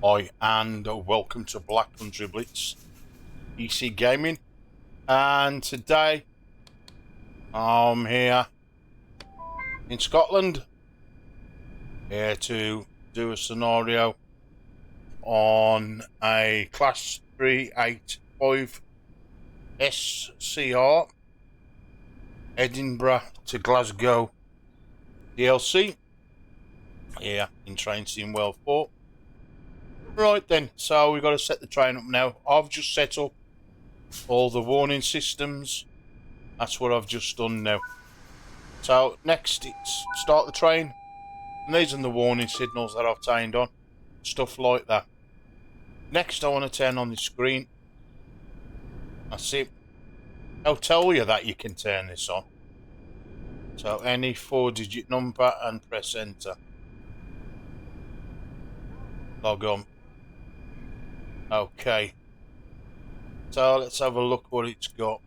Hi, and welcome to Black Country Blitz PC Gaming. And today I'm here in Scotland, here to do a scenario on a Class 385 SCR Edinburgh to Glasgow DLC here in Train Sim World 4. Right then, so we've got to set the train up now. I've just set up all the warning systems. That's what I've just done now. So next it's start the train, and these are the warning signals that I've turned on, stuff like that. Next I want to turn on the screen. That's it. I'll tell you that you can turn this on. So any 4-digit number and press enter. Log on. Okay. So let's have a look what it's got.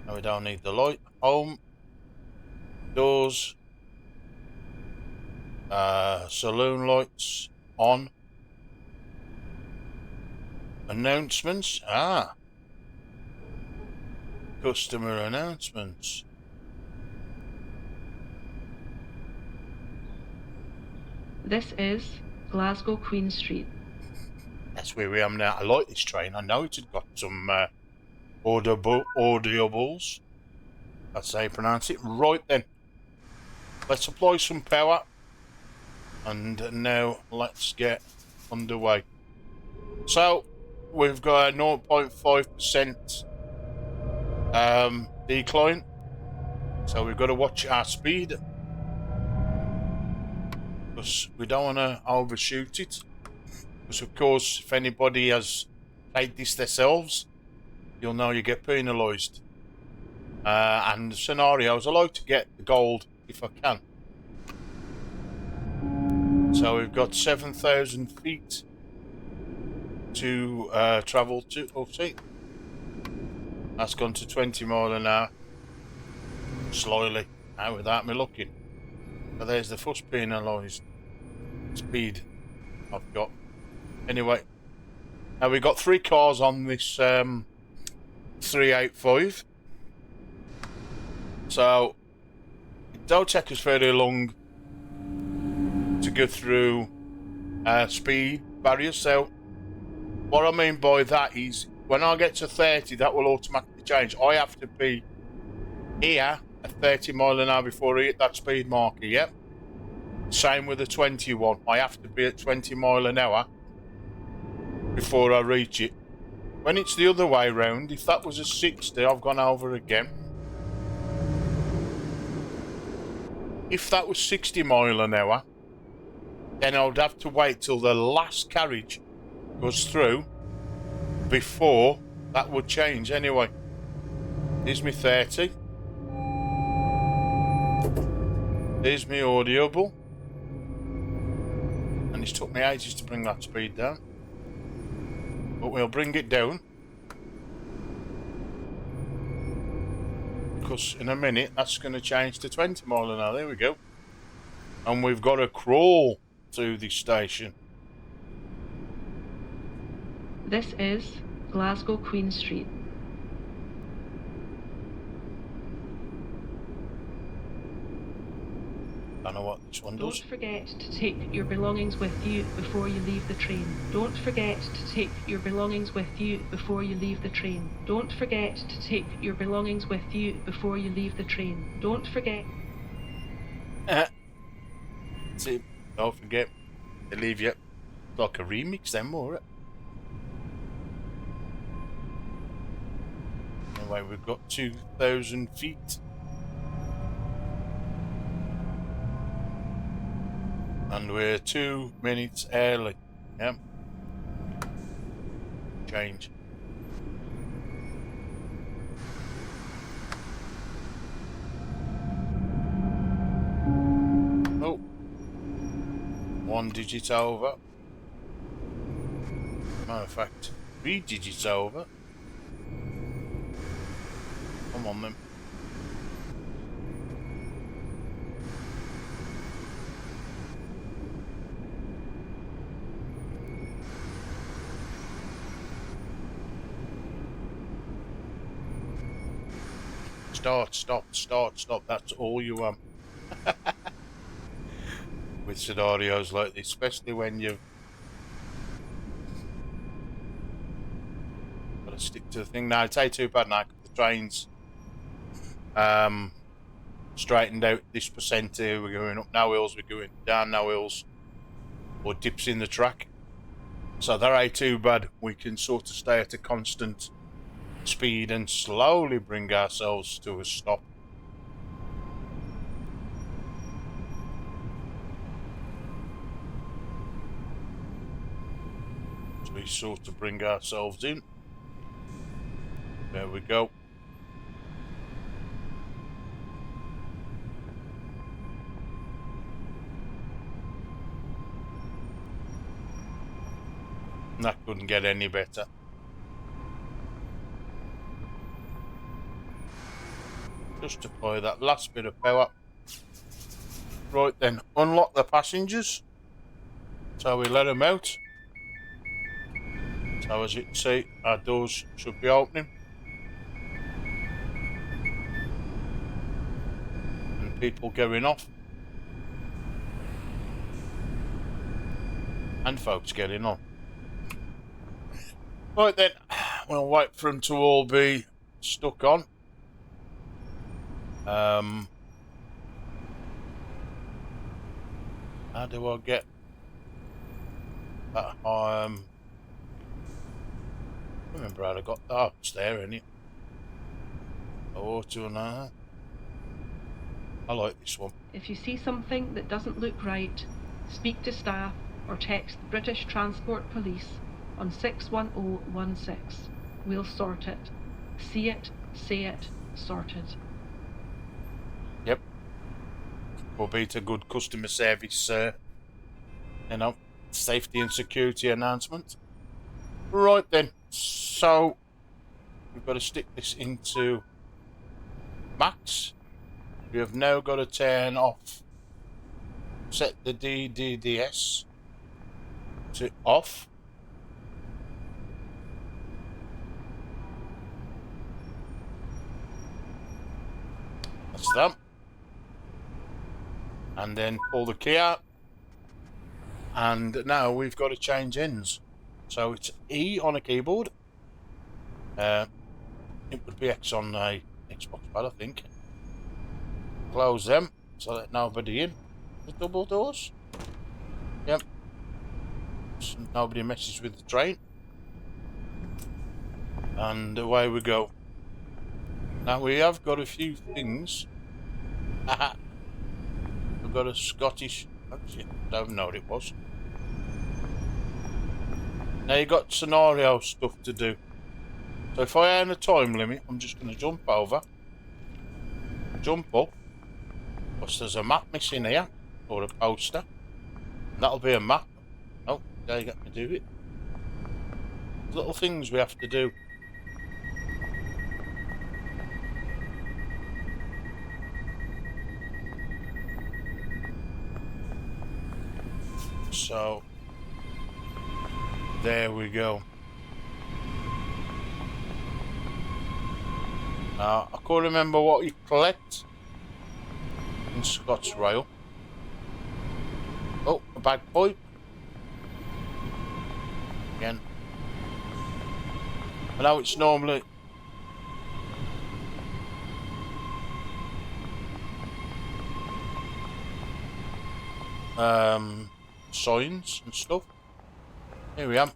No, we don't need the light. Home. Doors. Saloon lights on. Announcements. Customer announcements. This is Glasgow Queen Street. That's where we are now. I like this train. I know it's got some audibles. That's how you pronounce it. Right then. Let's apply some power. And now let's get underway. So we've got a 0.5% decline. So we've got to watch our speed, because we don't want to overshoot it. Because of course, if anybody has played this themselves, you'll know you get penalised. And the scenarios, I like to get the gold if I can. So we've got 7,000 feet to travel to. Oh, see, that's gone to 20 miles an hour. Slowly, now without me looking. So there's the first penalised speed I've got. Anyway, now we've got 3 cars on this 385. So it don't take us very long to go through speed barriers. So what I mean by that is, when I get to 30, that will automatically change. I have to be here at 30 miles an hour before I hit that speed marker, yep. Same with the 21. I have to be at 20 miles an hour before I reach it. When it's the other way round, if that was a 60, I've gone over again. If that was 60 miles an hour, then I would have to wait till the last carriage goes through before that would change. Anyway, here's me 30. Here's me audible. And it's took me ages to bring that speed down. But we'll bring it down, because in a minute that's going to change to 20 miles an hour. There we go. And we've got to crawl through this station. This is Glasgow Queen Street. I know what this one does. Don't forget to take your belongings with you before you leave the train. Don't forget to take your belongings with you before you leave the train. Don't forget to take your belongings with you before you leave the train. Don't forget. See, don't forget to leave you. Like a remix then, more it. Anyway, we've got 2,000 feet. And we're 2 minutes early. Yep. Change. Oh. 1 digit over. Matter of fact, 3 digits over. Come on then. Start, stop, start, stop. That's all you with scenarios like this, especially when you've got to stick to the thing. Now, it's ain't too bad now, 'cause the train's straightened out this percent here. We're going up no hills, we're going down no hills, or dips in the track. So that ain't too bad. We can sort of stay at a constant speed and slowly bring ourselves to a stop. So we sort of bring ourselves in. There we go. That couldn't get any better. Just apply that last bit of power. Right then, unlock the passengers. So we let them out. So as you can see, our doors should be opening. And people going off. And folks getting on. Right then, we'll wait for them to all be stuck on. How do I get that? Remember how I got that? It's there, isn't it? Auto and I like this one. If you see something that doesn't look right, speak to staff or text the British Transport Police on 61016. We'll sort it. See it, say it, sorted. Yep. Will be to good customer service, you know, safety and security announcement. Right then, so we've got to stick this into max. We have now got to turn off, set the DDDS to off. That's that. And then pull the key out. And now we've got to change ends. So it's E on a keyboard. It would be X on a Xbox pad, I think. Close them, so let nobody in. The double doors. Yep. So nobody messes with the train. And away we go. Now we have got a few things. We've got a Scottish. Actually, I don't know what it was. Now you got scenario stuff to do. So if I earn a time limit, I'm just going to jump over, jump up. Because there's a map missing here, or a poster. That'll be a map. Oh, there you got me do it. Little things we have to do. So there we go. Now I can't remember what you collect in Scots Rail. Oh, a bagpipe. Again. I know it's normally signs and stuff. Here we are.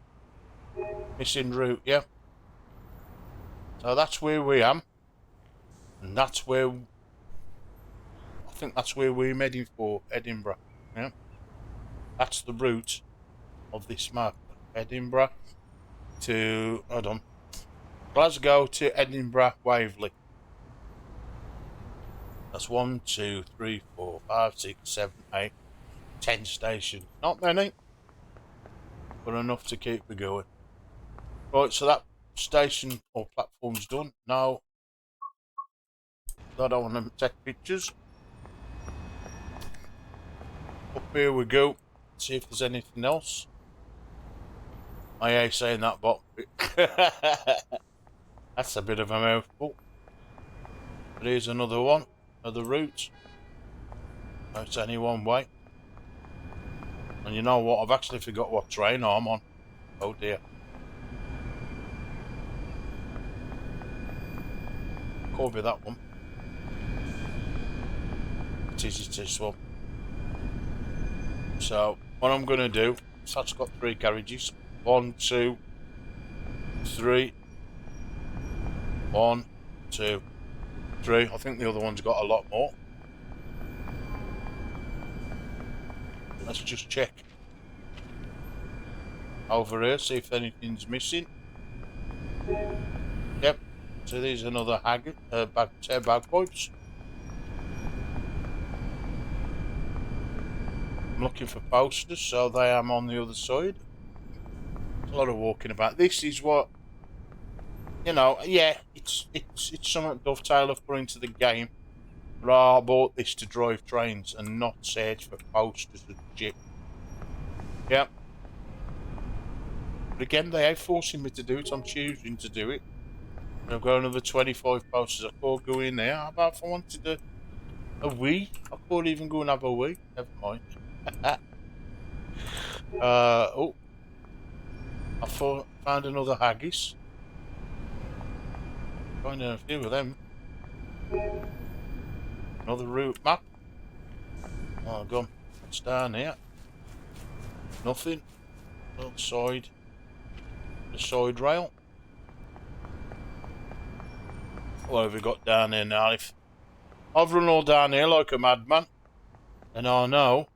Missing route, yeah. So that's where we am. And that's where I think that's where we're heading for, Edinburgh. Yeah. That's the route of this map. Edinburgh to Glasgow to Edinburgh Waverley. That's 1, 2, 3, 4, 5, 6, 7, 8, 10 stations. Not many, but enough to keep me going. Right, so that station or platform's done. Now, I don't want to take pictures. Up here we go. See if there's anything else. I ain't saying that, but that's a bit of a mouthful. Here's another one, another route. No, it's only one way. And you know what? I've actually forgot what train I'm on. Oh dear. Could be that one. It is this one. So, what I'm going to do, so that's got 3 carriages. 1, 2, 3. 1, 2, 3. I think the other one's got a lot more. Let's just check over here, see if anything's missing. Yep. So there's another bagpipes. I'm looking for posters, so they am on the other side. There's a lot of walking about. This is what, you know, yeah, it's something Dovetail have put into the game. I bought this to drive trains and not search for posters and shit. Yep. But again, they are forcing me to do it. I'm choosing to do it. And I've got another 25 posters. I could go in there. How about if I wanted a Wii? I could even go and have a Wii. Never mind. Oh. I found another haggis. Finding a few of them. Another route map. Oh, gone. What's down here? Nothing. Little side. The side rail. What have we got down here now? If I've run all down here like a madman, and I know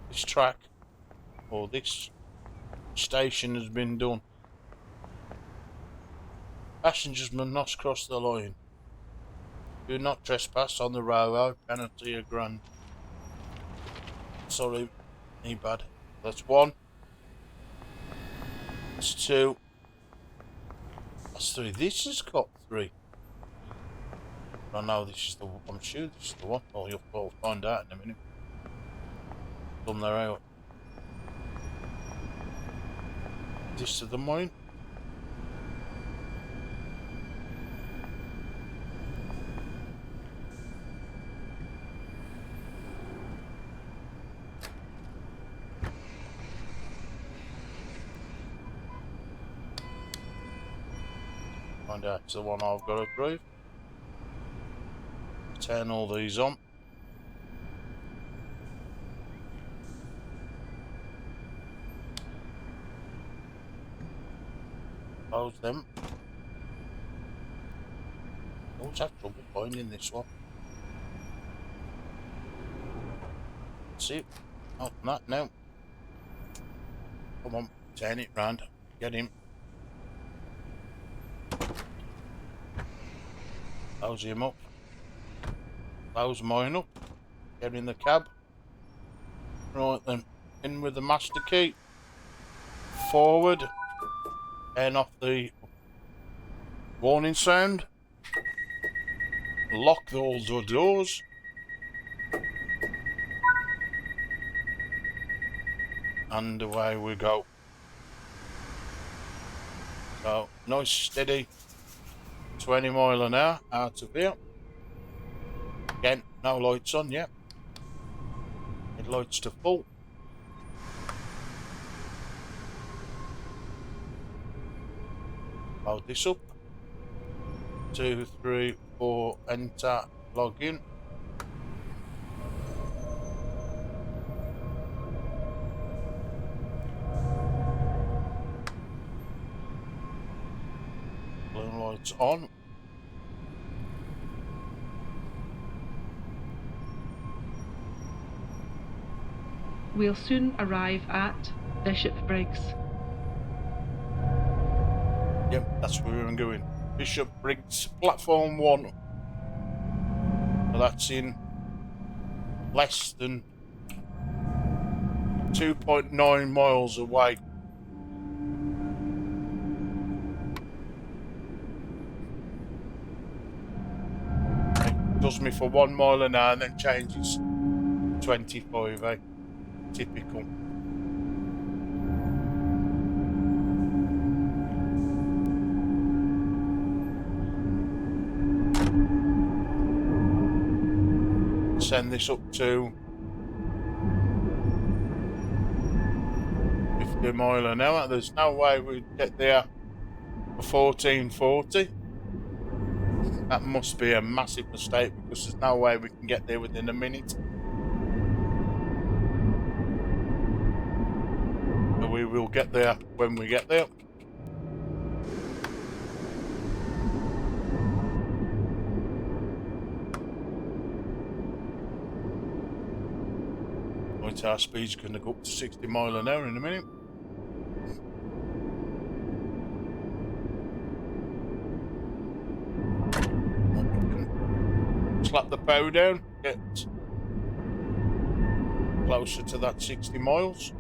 this track or this station has been done. Passengers must cross the line. Do not trespass on the railway. Penalty £1,000. Sorry, me bad. That's 1. That's 2. That's 3. This has got 3. I know this is the one. I'm sure this is the one. Oh, you'll find out in a minute. Done their out. This to the mine. Find out it's the one I've got to drive. Turn all these on. Close them. Always have trouble finding this one. That's it. Not that now. Come on, turn it round. Get him. Close him up. Close mine up. Get in the cab. Right then. In with the master key. Forward. Turn off the warning sound. Lock all the doors. And away we go. So, nice steady 20 mile an hour out of here. Again, no lights on yet. Headlights to full. Load this up. 2, 3, 4, enter, log in. Balloon lights on. We'll soon arrive at Bishop Briggs. Yep, that's where we're going. Bishop Briggs, platform 1. So that's in less than 2.9 miles away. It does me for 1 mile an hour and then changes 25, eh? Typical. send this up to 50 mile an hour. There's no way we'd get there for 1440. That must be a massive mistake because there's no way we can get there within a minute. But we will get there when we get there. Right, our speed's going to go up to 60 mile an hour in a minute. Slap the power down, get closer to that 60 miles.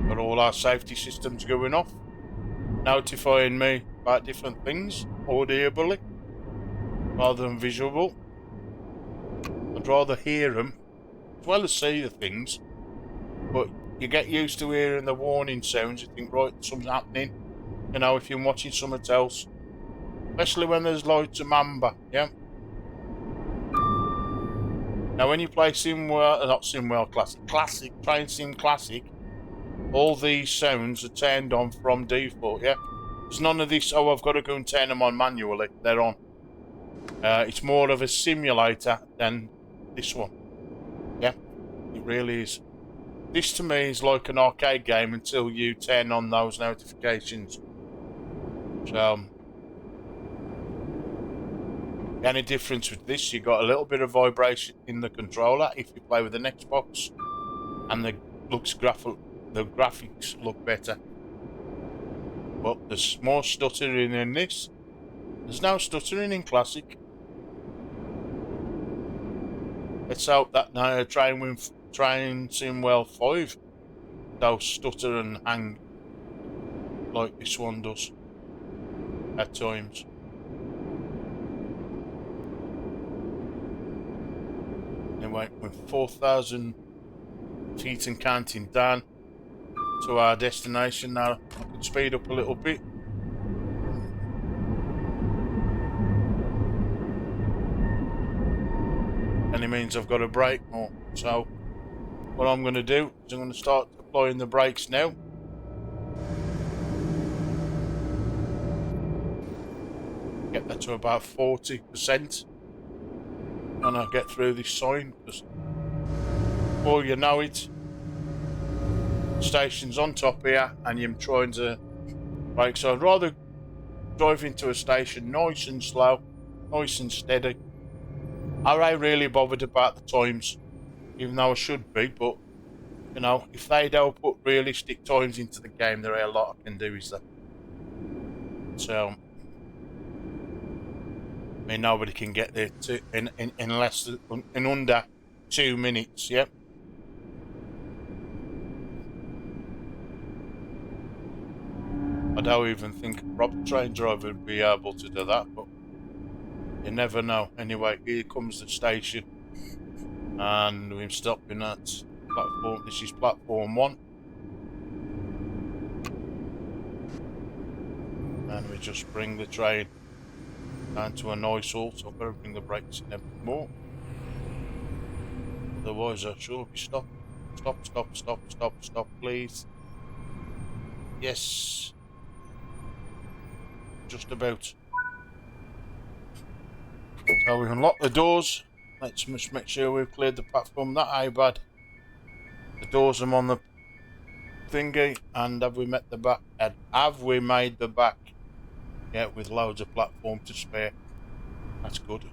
Got all our safety systems going off, notifying me about different things audibly rather than visual. I'd rather hear them as well as see the things, but you get used to hearing the warning sounds. You think, right, something's happening. You know, if you're watching something else, especially when there's lights of amber, yeah. Now, when you play Train Sim Classic, all these sounds are turned on from default, yeah. There's none of this, oh, I've got to go and turn them on manually. They're on. It's more of a simulator than this one. Yeah, it really is. This to me is like an arcade game until you turn on those notifications. So, the only difference with this, you got a little bit of vibration in the controller if you play with an Xbox, and the graphics look better. But there's more stuttering in this. There's no stuttering in Classic. Let's hope that now Train Sim World 5 don't stutter and hang like this one does at times. Anyway, we're 4,000 feet and counting down to our destination now. I can speed up a little bit. And it means I've got to brake more. So what I'm going to do is I'm going to start applying the brakes now. Get that to about 40%. And I'll get through this sign, because before you know it, station's on top here and you're trying to brake. So I'd rather drive into a station nice and slow, nice and steady. I ain't really bothered about the times, even though I should be, but you know, if they don't put realistic times into the game, there ain't a lot I can do, is there? So I mean, nobody can get there in under 2 minutes, yeah? I don't even think a proper train driver would be able to do that, but you never know. Anyway, here comes the station, and we're stopping at platform. This is platform 1, and we just bring the train down to a nice halt. So I've got to bring the brakes in a bit more, otherwise I should be stopped. Stop, please. Yes, just about. So we unlock the doors. Let's just make sure we've cleared the platform. That ain't bad. The doors are on the thingy. And have we met the back? Have we made the back? Yeah, with loads of platform to spare. That's good.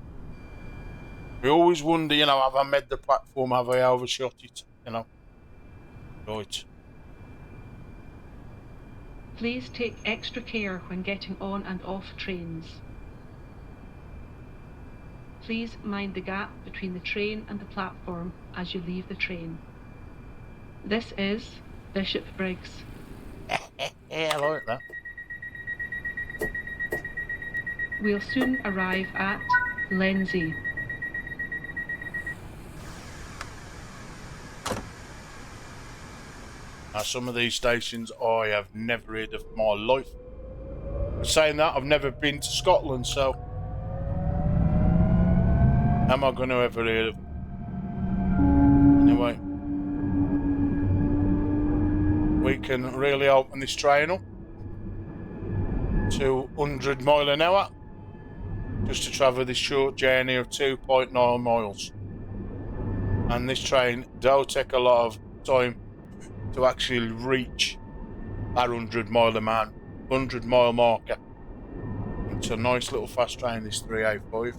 We always wonder, you know, have I made the platform? Have I overshot it? You know. Right. Please take extra care when getting on and off trains. Please mind the gap between the train and the platform as you leave the train. This is Bishop Briggs. Yeah, I like that. We'll soon arrive at Lenzie. Now, some of these stations I have never heard of in my life. saying that, I've never been to Scotland, so am I going to ever hear of it? Anyway, we can really open this train up to 100 mile an hour just to travel this short journey of 2.9 miles. And this train does take a lot of time to actually reach that 100 mile marker. It's a nice little fast train, this 385.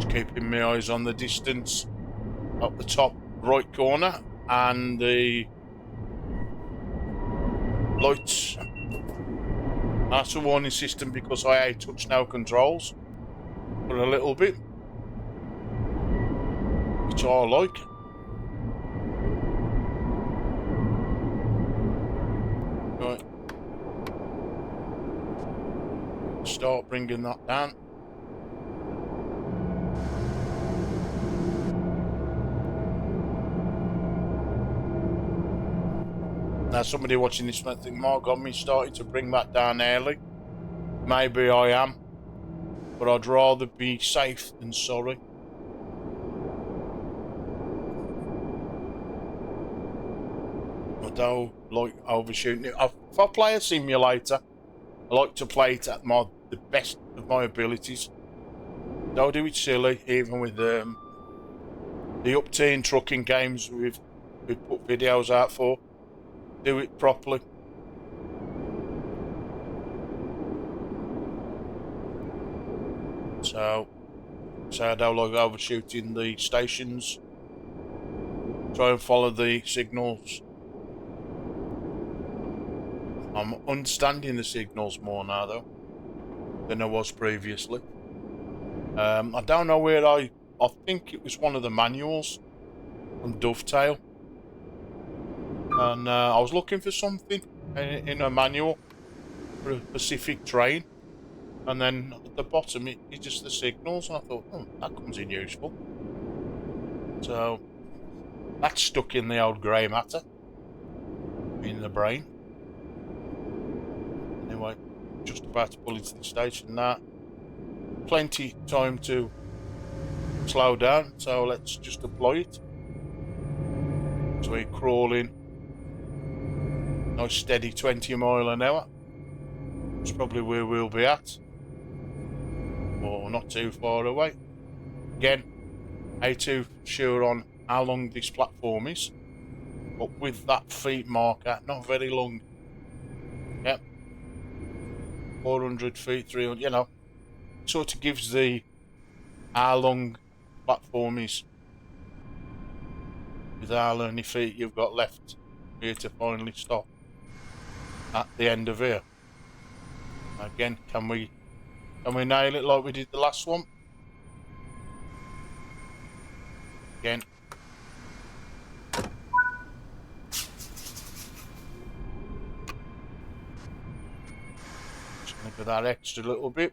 Just keeping my eyes on the distance up the top right corner and the lights. That's a warning system because I touch now controls for a little bit, which I like. Right, start bringing that down. Now somebody watching this might think, my God, me starting to bring that down early. Maybe I am, but I'd rather be safe than sorry. I don't like overshooting it. If I play a simulator, I like to play it at the best of my abilities. Don't do it silly, even with the up-teen trucking games we've put videos out for. Do it properly. So I don't like overshooting the stations. Try and follow the signals. I'm understanding the signals more now though than I was previously. I don't know where I think it was one of the manuals from Dovetail. And I was looking for something in a manual for a Pacific train, and then at the bottom it's just the signals, and I thought, that comes in useful. So that's stuck in the old grey matter in the brain. Anyway, just about to pull into the station now. Plenty time to slow down, so let's just deploy it. So we're crawling. Nice steady 20 mile an hour. That's probably where we'll be at. Or not too far away. Again, ain't too sure on how long this platform is. But with that feet marker, not very long. Yep. 400 feet, 300, you know. Sort of gives the how long the platform is. With how many feet you've got left here to finally stop. At the end of here. Again, can we nail it like we did the last one? Again. Just look at that extra little bit.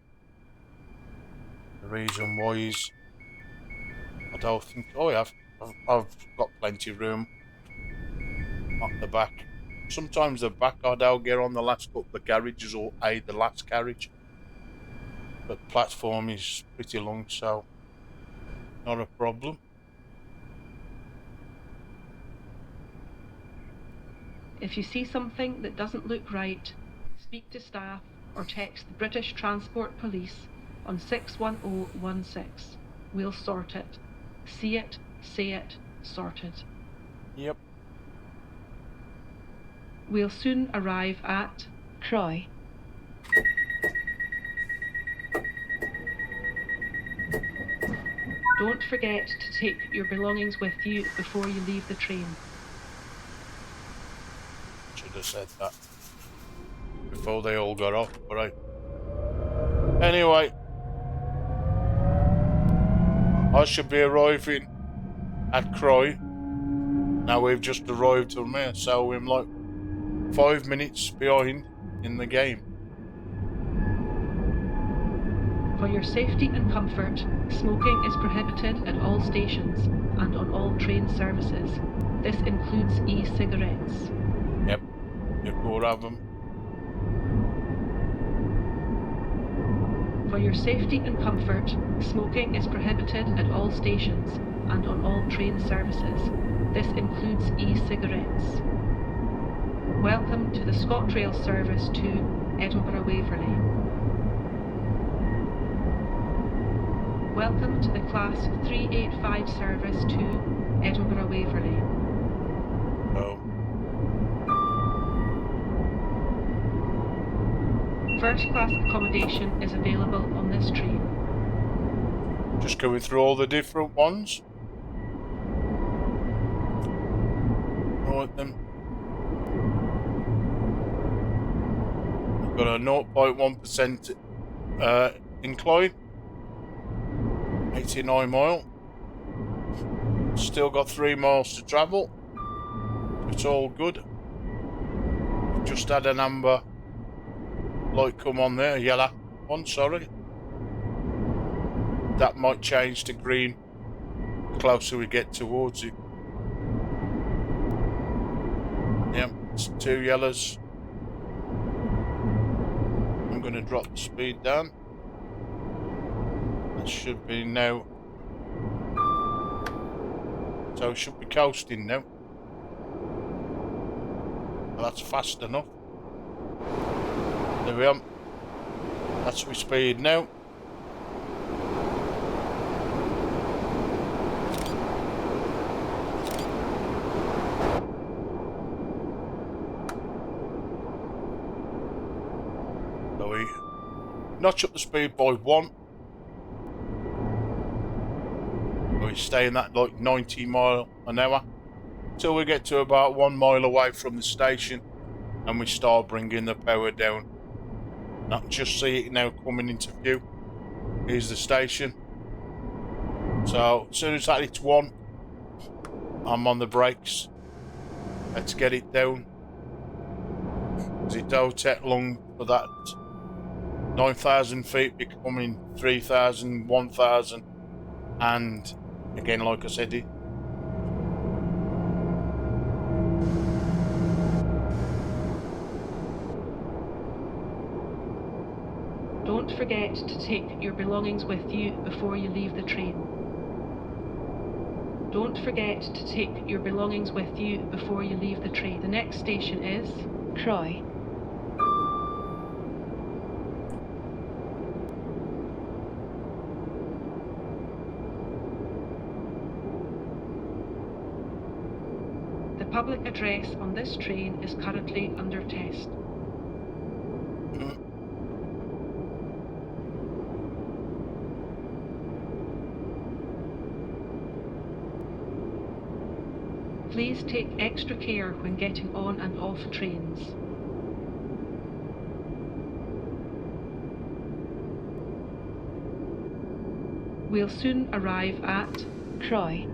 The reason why is I don't think I've got plenty of room at the back. Sometimes the back I don't get on the last couple of carriages or the last carriage. But the platform is pretty long, so not a problem. If you see something that doesn't look right, speak to staff or text the British Transport Police on 61016. We'll sort it. See it, say it, sorted. Yep. We'll soon arrive at Croy. Don't forget to take your belongings with you before you leave the train. Should have said that before they all got off, but anyway, I should be arriving at Croy. Now we've just arrived from here, so we're like 5 minutes behind in the game. For your safety and comfort, smoking is prohibited at all stations and on all train services. This includes e-cigarettes. Yep, you could have them. For your safety and comfort, smoking is prohibited at all stations and on all train services. This includes e-cigarettes. Welcome to the ScotRail service to Edinburgh Waverley. Welcome to the Class 385 service to Edinburgh Waverley. Oh. First class accommodation is available on this train. Just going through all the different ones. Right then. We've got a 0.1% incline. 89 mile. Still got 3 miles to travel. It's all good. Just had an amber light come on there, yellow one, sorry. That might change to green the closer we get towards it. Yep, it's 2 yellows. I'm going to drop the speed down. That should be now. So it should be coasting now. Well, that's fast enough. There we are. That's my speed now. So we notch up the speed by 1. We stay in that like 90 mile an hour till we get to about 1 mile away from the station and we start bringing the power down. I can just see it now coming into view. Here's the station. So as soon as that hits 1, I'm on the brakes. Let's get it down. Because it don't take long for that 9,000 feet becoming 3,000, 1,000, and again, like I said, Don't forget to take your belongings with you before you leave the train. Don't forget to take your belongings with you before you leave the train. The next station is Croy. The public address on this train is currently under test. Please take extra care when getting on and off trains. We'll soon arrive at Croy.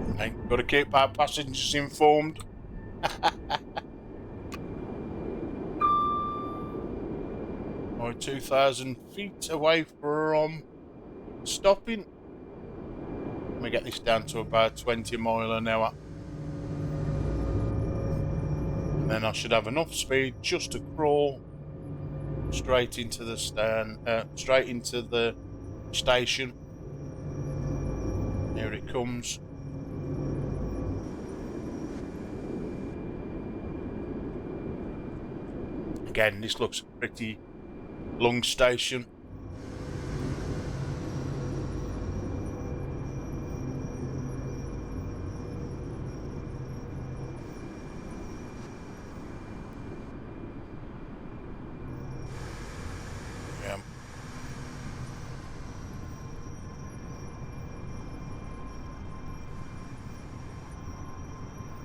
Okay, got to keep our passengers informed. We're 2,000 feet away from stopping. Let me get this down to about 20 mile an hour. And then I should have enough speed just to crawl straight into the station. Here it comes. Again, this looks a pretty long station. Yeah.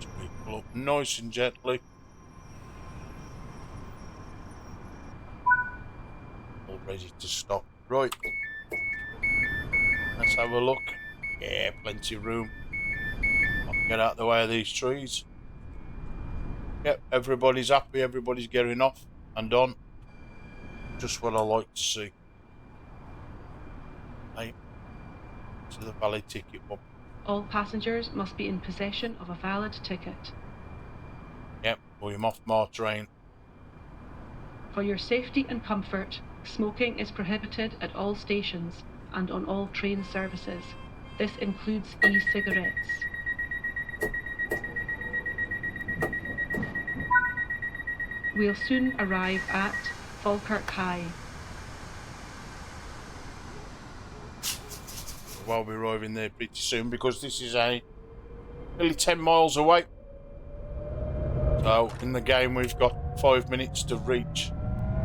So we pull up nice and gently. All ready to stop. Right. Let's have a look. Yeah, plenty of room. I'll get out the way of these trees. Yep, everybody's happy, everybody's getting off and on. just what I like to see. Right, to the valid ticket one. All passengers must be in possession of a valid ticket. Yep, I'm off my train. For your safety and comfort, smoking is prohibited at all stations and on all train services. This includes e-cigarettes. We'll soon arrive at Falkirk High. Well, we're arriving there pretty soon because this is nearly 10 miles away. So in the game we've got 5 minutes to reach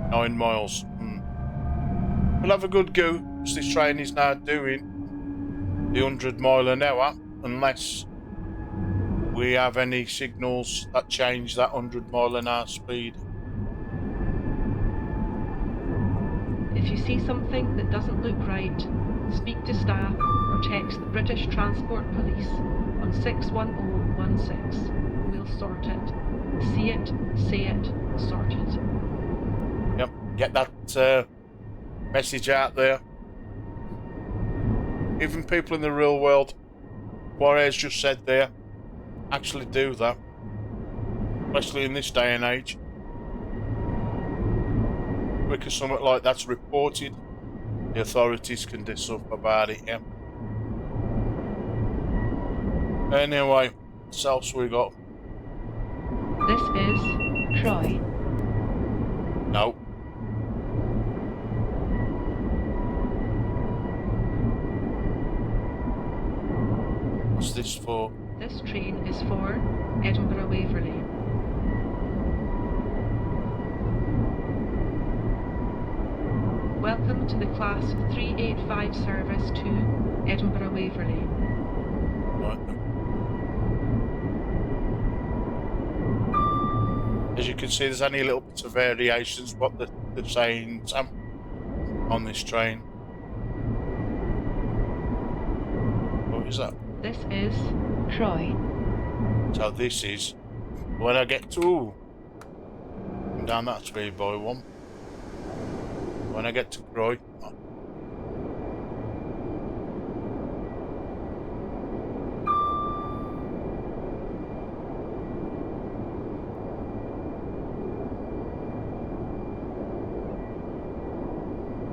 9 miles. We'll have a good go because this train is now doing the 100 mile an hour unless we have any signals that change that 100 mile an hour speed. If you see something that doesn't look right, speak to staff or text the British Transport Police on 61016. We'll sort it. See it, say it, sort it. Yep, get that message out there. Even people in the real world, what Air's just said there, actually do that. Especially in this day and age. Quicker something like that's reported, the authorities can do something about it, yeah. Anyway, what else we got? This is Troy. No. What's this for? This train is for Edinburgh Waverley. Welcome to the Class 385 service to Edinburgh Waverley. Right. As you can see, there's only little bits of variations what they're saying on this train. What is that? This is Troy. So this is when I get to down that speed by one. When I get to Croy.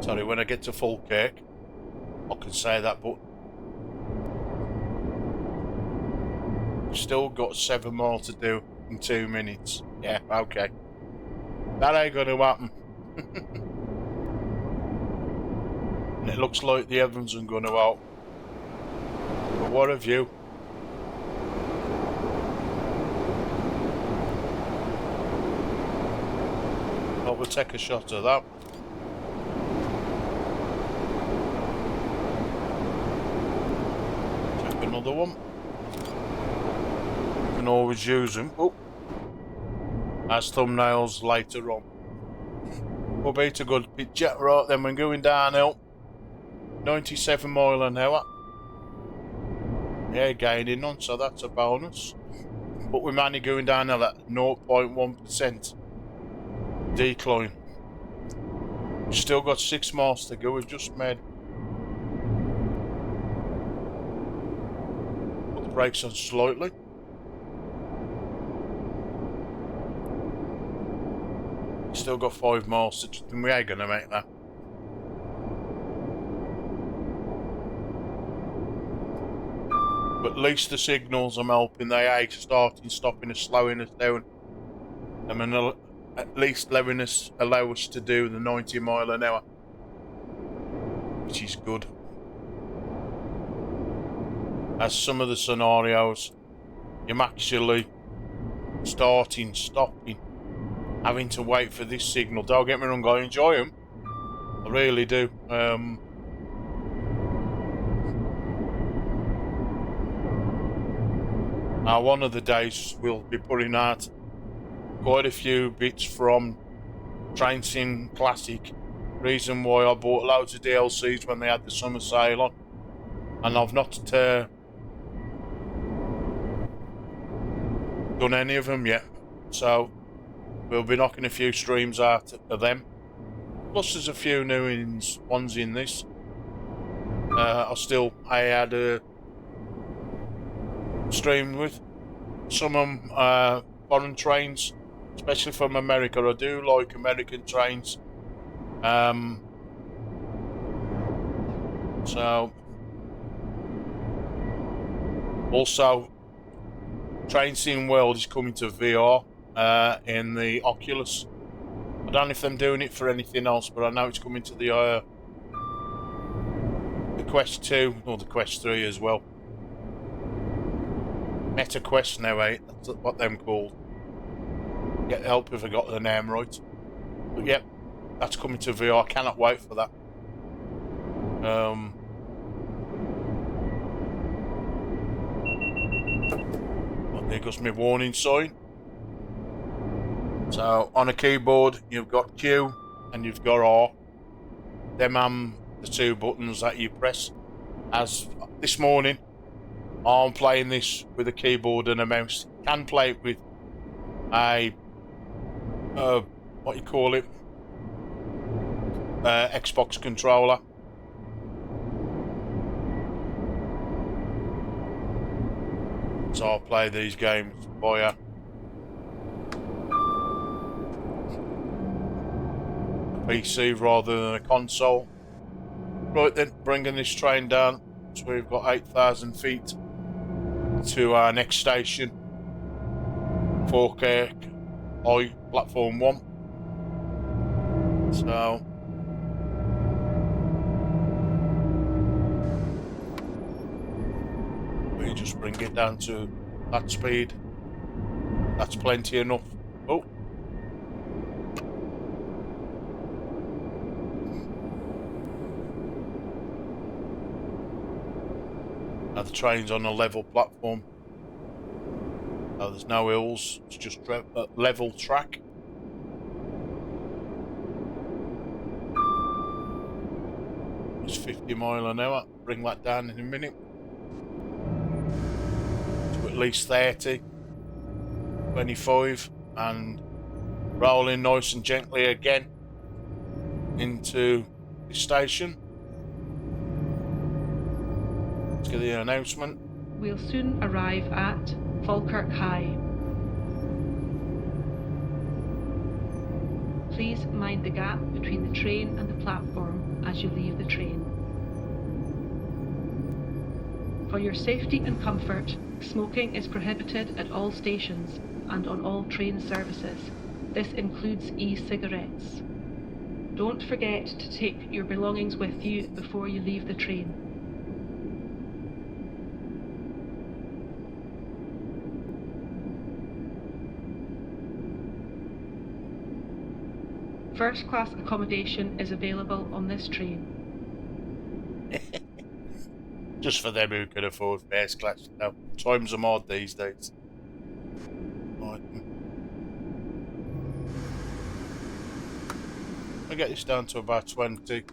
Sorry, when I get to Falkirk, I can say that, but we've still got 7 more to do in 2 minutes. Yeah, okay. That ain't gonna happen. And it looks like the Evans are gonna out. But what a view. Well, we'll take a shot of that. Take another one. You can always use them. Oh. As thumbnails later on. We'll beat a good picture. Right then, we're going downhill. 97 mile an hour. Yeah, gaining on, so that's a bonus. But we're mainly going downhill at 0.1% decline. We've still got 6 miles to go. We've just made. Put the brakes on slightly. Still got 5 miles to, and we ain't gonna make that. But at least the signals I'm helping. They ain't starting, stopping us, slowing us down. I mean, at least allow us to do the 90 mile an hour, which is good. As some of the scenarios, you're actually starting, stopping, having to wait for this signal. Don't get me wrong, I enjoy them. I really do. Now, one of the days we'll be putting out quite a few bits from Train Sim Classic. Reason why I bought loads of DLCs when they had the summer sale on. And I've not done any of them yet. So we'll be knocking a few streams out of them. Plus there's a few new ones in this. I had a stream with some of them foreign trains, especially from America. I do like American trains. So also Train Sim World is coming to VR in the Oculus. I don't know if I'm doing it for anything else, but I know it's coming to the Quest 2 or the Quest 3 as well. Meta Quest now, that's what them called. Get help if I got the name right. But yep, that's coming to VR. I cannot wait for that. Well, there goes my warning sign. So on a keyboard, you've got Q and you've got R. Them the two buttons that you press. As this morning, I'm playing this with a keyboard and a mouse. Can play it with a what you call it, Xbox controller. So I'll play these games via PC rather than a console. Right then, bringing this train down. So we've got 8,000 feet to our next station. Falkirk High, platform 1. So we just bring it down to that speed. That's plenty enough. Oh. Now the train's on a level platform. Now there's no hills, it's just level track. It's 50 miles an hour. Bring that down in a minute to at least 30, 25, and rolling nice and gently again into the station. Let's get the announcement. We'll soon arrive at Falkirk High. Please mind the gap between the train and the platform as you leave the train. For your safety and comfort, smoking is prohibited at all stations and on all train services. This includes e-cigarettes. Don't forget to take your belongings with you before you leave the train. First class accommodation is available on this train. Just for them who can afford first class. Now, times are hard these days. Right. I'll get this down to about 20.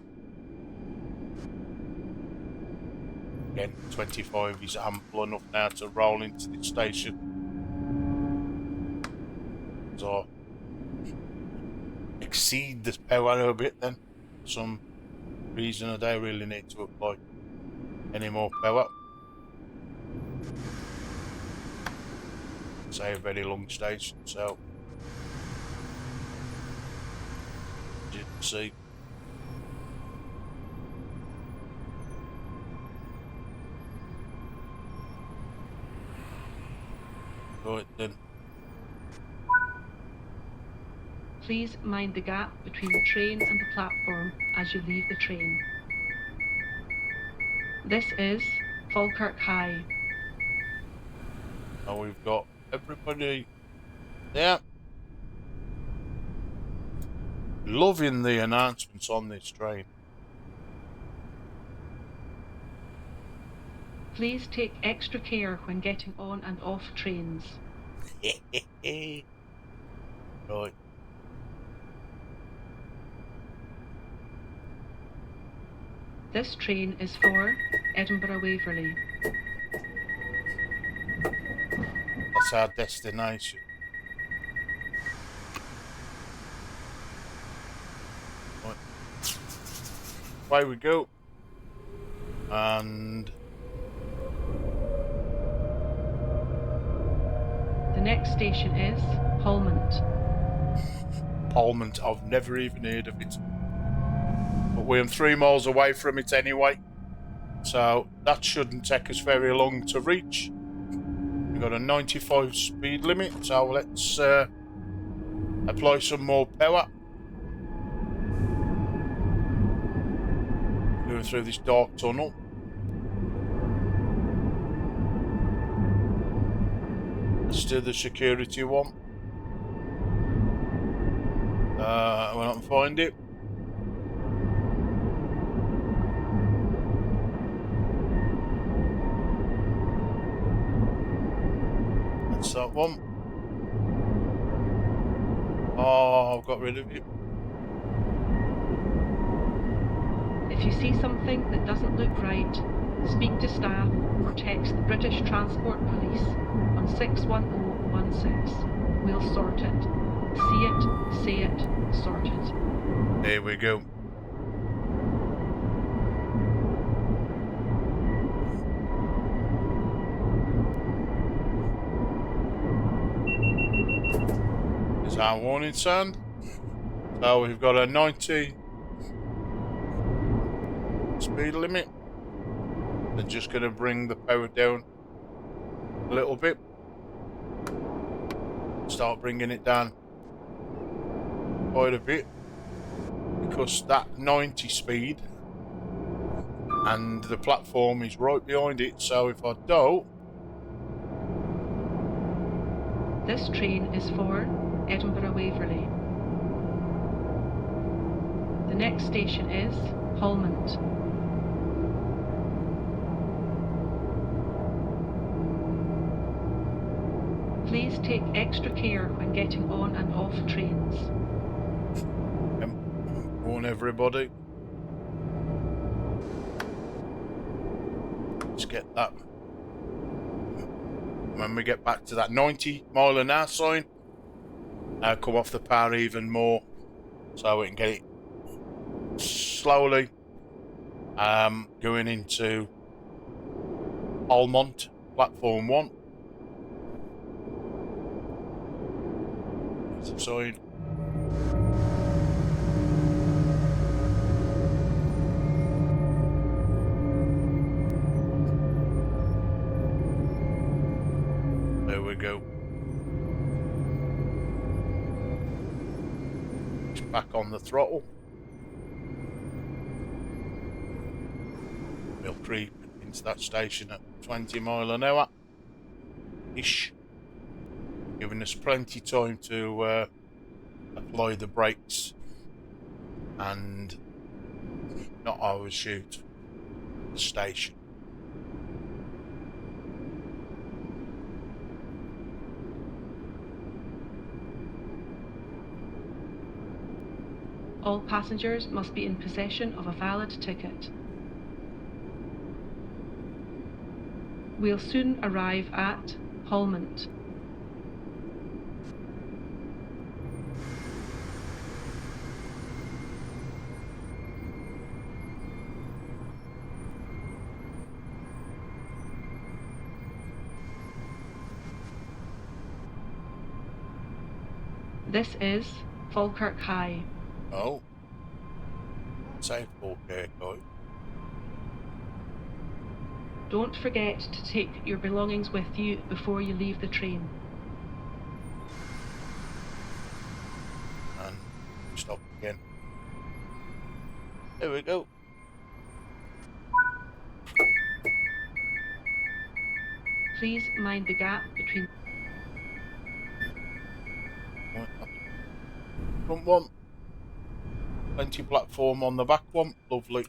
Again, 25 is ample enough now to roll into the station. So exceed this power a bit then. For some reason I don't really need to apply any more power. Say a very long station, so as you can see. Right then. Please mind the gap between the train and the platform as you leave the train. This is Falkirk High. Now we've got everybody there. Loving the announcements on this train. Please take extra care when getting on and off trains. Right. This train is for Edinburgh Waverley. That's our destination. Right. away we go. And The next station is Holmont. Parliament, I've never even heard of it. But we're 3 miles away from it anyway. So that shouldn't take us very long to reach. We've got a 95 speed limit, so let's apply some more power. Going through this dark tunnel. Let's do the security one. When I can find it. That's that one. Oh, I've got rid of it. If you see something that doesn't look right, speak to staff or text the British Transport Police on 61016. We'll sort it. See it, say it, sort it. There we go. Is our warning sound? So we've got a 90 speed limit. They're just going to bring the power down a little bit. Start bringing it down quite a bit, because that 90 speed and the platform is right behind it. So if I don't, This train is for Edinburgh Waverley. The next station is Holmont. Please take extra care when getting on and off trains. warn everybody. Let's get that. When we get back to that 90-mile-an-hour sign, I'll come off the power even more, so we can get it slowly going into Almont, platform 1. There's the sign. There we go. Just back on the throttle. We'll creep into that station at 20 mile an hour ish, giving us plenty time to apply the brakes and not overshoot the station. All passengers must be in possession of a valid ticket. We'll soon arrive at Holmont. This is Falkirk High. Oh, say Falkirk out. Don't forget to take your belongings with you before you leave the train. And stop again. There we go. Please mind the gap between Right, front one. Plenty of platform on the back one. Lovely.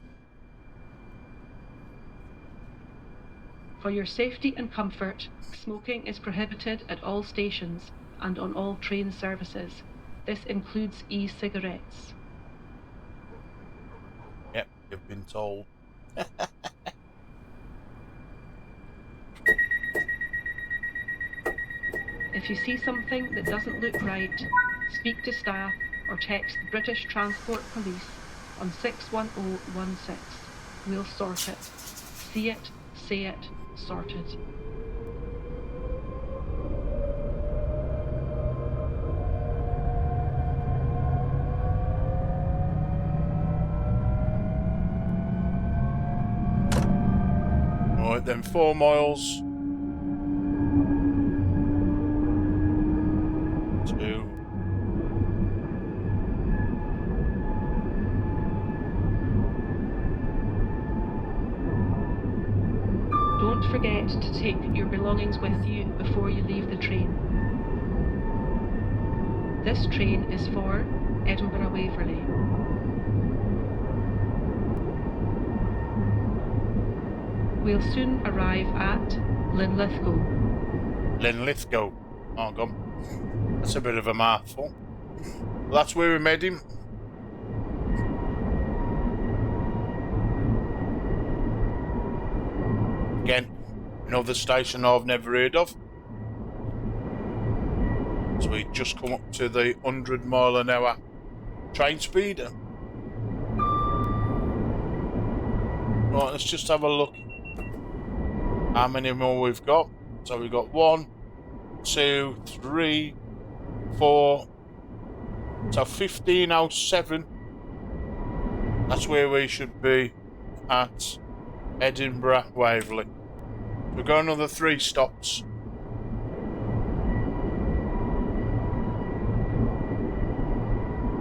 For your safety and comfort, smoking is prohibited at all stations and on all train services. This includes e-cigarettes. Yep, you've been told. If you see something that doesn't look right, speak to staff or text the British Transport Police on 61016. We'll sort it. See it, say it, sorted. Right then, 4 miles. 2. Don't forget to take your belongings with you before you leave the train. This train is for Edinburgh Waverley. We'll soon arrive at Linlithgow. Linlithgow. Oh, God. That's a bit of a mouthful. Well, that's where we met him. Again, another station I've never heard of. So we just come up to the 100 mile an hour train speed. Right, let's just have a look how many more we've got. So we've got 1, 2, 3, 4. So 1507. That's where we should be at Edinburgh Waverley. We've got another 3 stops.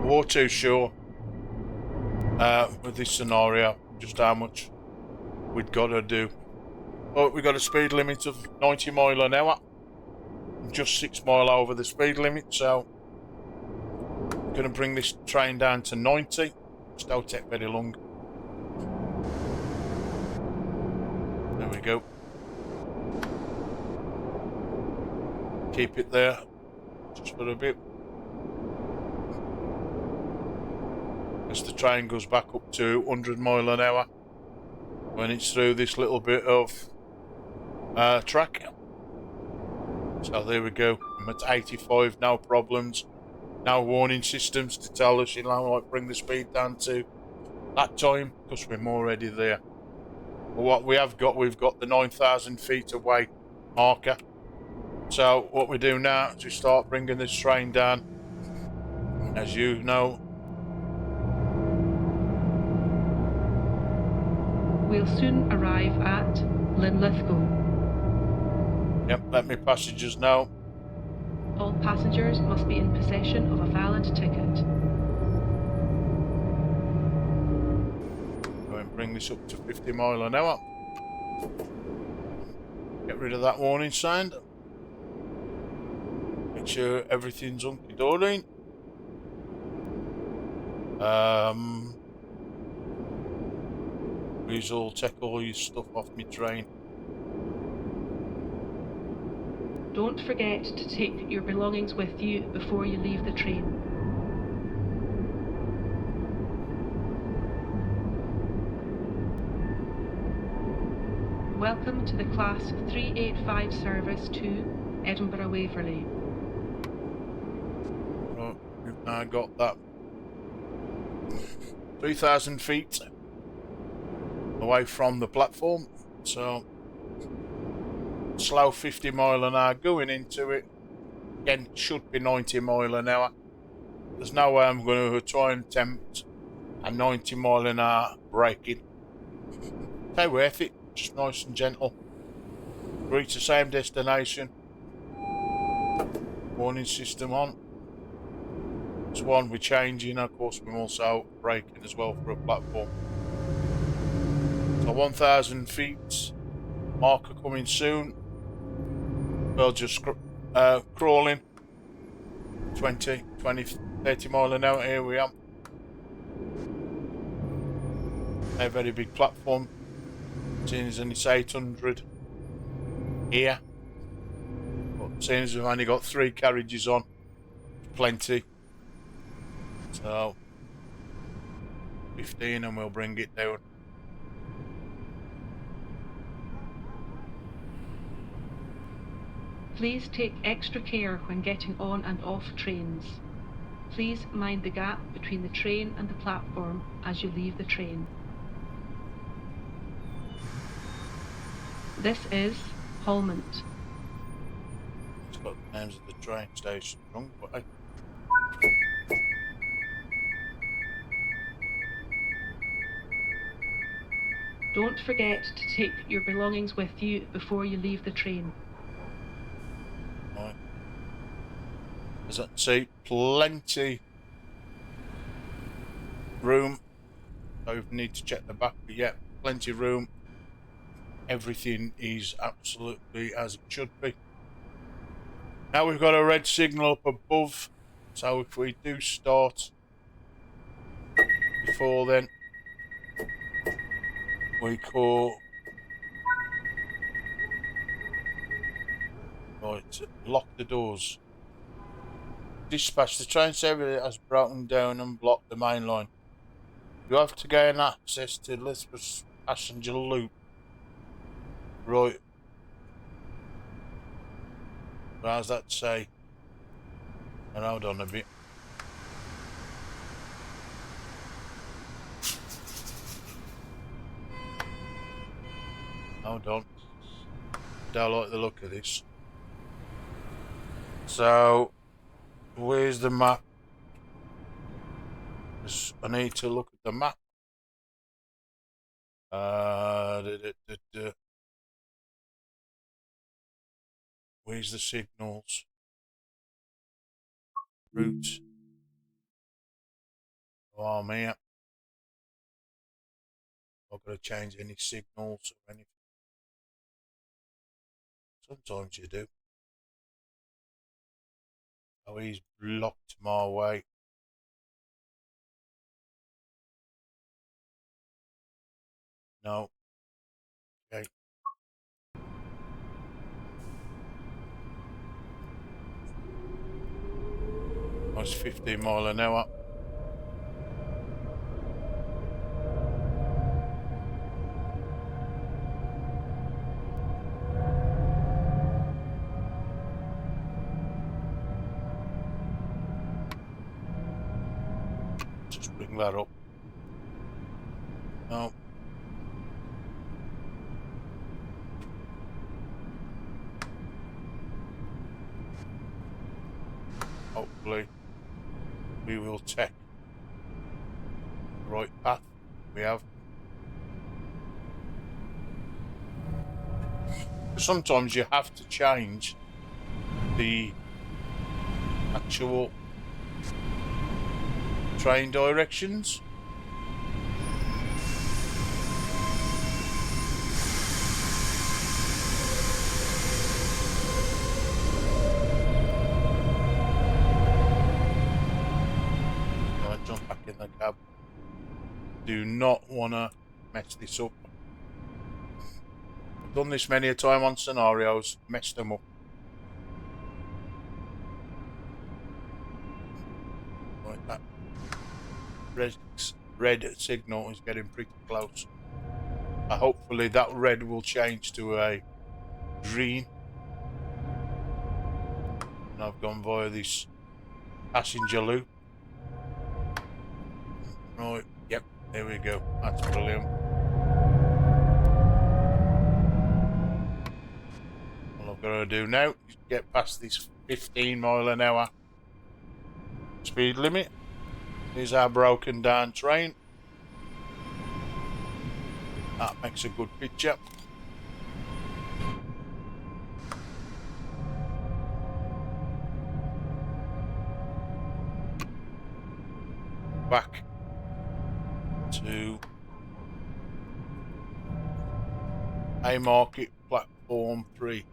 We're too sure with this scenario just how much we'd got to do. But we've got a speed limit of 90 mile an hour. Just 6 mile over the speed limit, so I'm going to bring this train down to 90. Just don't take very long. There we go. Keep it there just for a bit. As the train goes back up to 100 mile an hour when it's through this little bit of track. So there we go. I'm at 85, no problems. No warning systems to tell us, you know, like bring the speed down to that time, because we're already there. But what we have got, we've got the 9,000 feet away marker. So what we do now is we start bringing this train down. As you know, We'll soon arrive at Linlithgow. yep, let me passengers know. All passengers must be in possession of a valid ticket. Go and bring this up to 50 mile an hour. Get rid of that warning sign. Make sure everything's hunky-dory. Please all take all your stuff off my train. Don't forget to take your belongings with you before you leave the train. Welcome to the Class 385 service to Edinburgh Waverley. Right, we've now got that 3,000 feet away from the platform, so slow 50 mile an hour going into it. Again, it should be 90 mile an hour. There's no way I'm going to try and attempt a 90 mile an hour braking. Stay worth it, just nice and gentle. Reach the same destination. Warning system on. It's one we're changing, of course we're also braking as well for a platform. So 1,000 feet, marker coming soon. We'll just crawling 20, 30 mile an hour. Here we are. A very big platform. Seeing as it's 800 here. But seeing as we've only got 3 carriages on, plenty. So 15 and we'll bring it down. Please take extra care when getting on and off trains. Please mind the gap between the train and the platform as you leave the train. This is Holmont. It's got the names of the train station wrong, but hey. Don't forget to take your belongings with you before you leave the train. Right. As I can see, plenty room. I need to check the back, but yeah, plenty of room. Everything is absolutely as it should be. Now we've got a red signal up above, so if we do start before then, we call right, lock the doors. Dispatch, the train service has broken down and blocked the main line. You have to gain access to Elizabeth's passenger loop. Right. How's that say? And hold on a bit. Hold on. Don't like the look of this. So, where's the map? I need to look at the map. Where's the signals? Route. Oh, man. I've got to change any signals or anything. Sometimes you do. Oh, he's blocked my way. No. Okay. That's 15 mile an hour. Just bring that up. No. Hopefully we will take the right path. We have. Sometimes you have to change the actual train directions. I'll jump back in the cab. Do not want to mess this up. I've done this many a time on scenarios, messed them up. Right, that red signal is getting pretty close. Hopefully that red will change to a green. And I've gone via this passenger loop. Right, yep, there we go. That's brilliant. All I've got to do now is get past this 15 mile an hour speed limit. Here's our broken down train. That makes a good picture. Back to Haymarket platform 3.